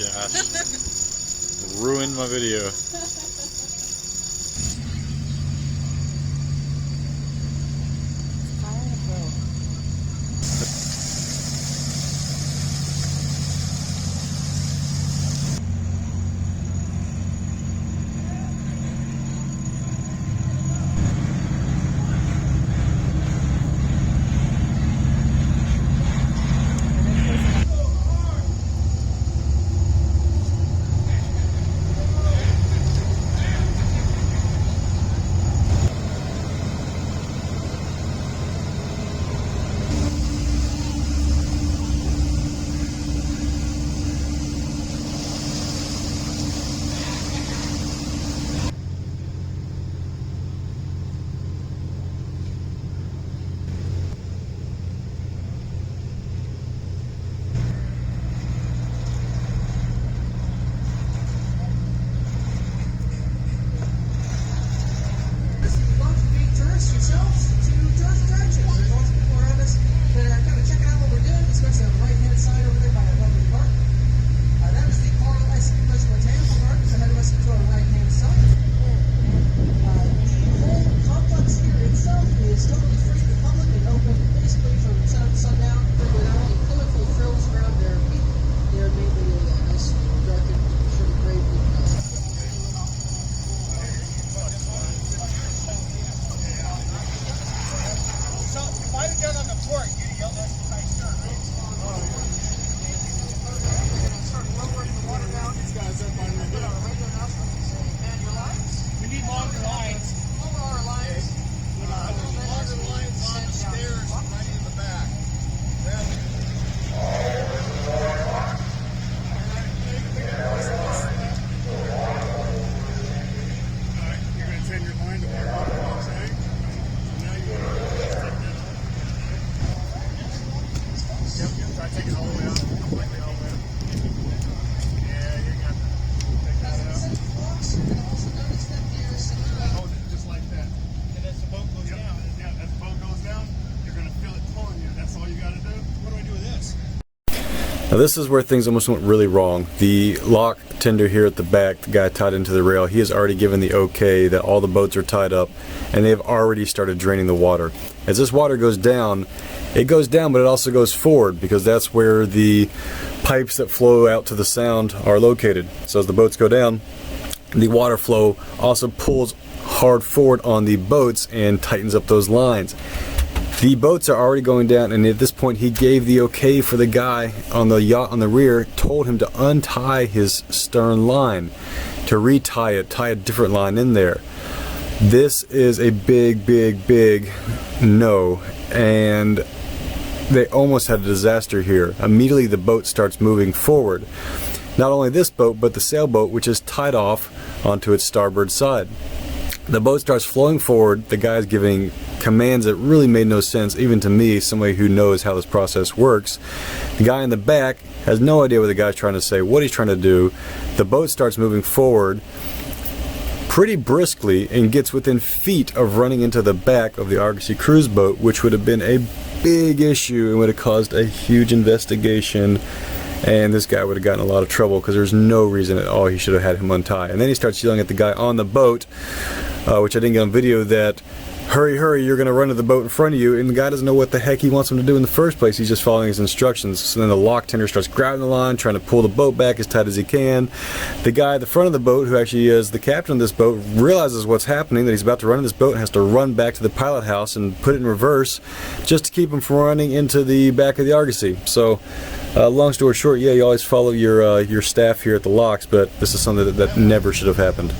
gosh. Ruined my video. Now this is where things almost went really wrong. The lock tender here at the back, the guy tied into the rail, he has already given the okay that all the boats are tied up and they have already started draining the water. As this water goes down, it goes down, but it also goes forward because that's where the pipes that flow out to the sound are located. So as the boats go down, the water flow also pulls hard forward on the boats and tightens up those lines. The boats are already going down, and at this point he gave the okay for the guy on the yacht on the rear, told him to untie his stern line, to retie it, tie a different line in there. This is a big, big, big no, and they almost had a disaster here. Immediately the boat starts moving forward. Not only this boat, but the sailboat, which is tied off onto its starboard side. The boat starts flowing forward. The guy's giving commands that really made no sense, even to me, somebody who knows how this process works. The guy in the back has no idea what the guy's trying to say, what he's trying to do. The boat starts moving forward pretty briskly and gets within feet of running into the back of the Argosy cruise boat, which would have been a big issue and would have caused a huge investigation, and this guy would have gotten a lot of trouble because there's no reason at all he should have had him untie. And then he starts yelling at the guy on the boat, which I didn't get on video, that hurry, hurry, you're going to run to the boat in front of you, and the guy doesn't know what the heck he wants him to do in the first place. He's just following his instructions. So then the lock tender starts grabbing the line, trying to pull the boat back as tight as he can. The guy at the front of the boat, who actually is the captain of this boat, realizes what's happening, that he's about to run in this boat, and has to run back to the pilot house and put it in reverse just to keep him from running into the back of the Argosy. So long story short, yeah, you always follow your staff here at the locks, but this is something that never should have happened.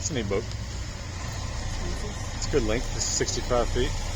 It's a neat boat. It's a good length. It's 65 feet.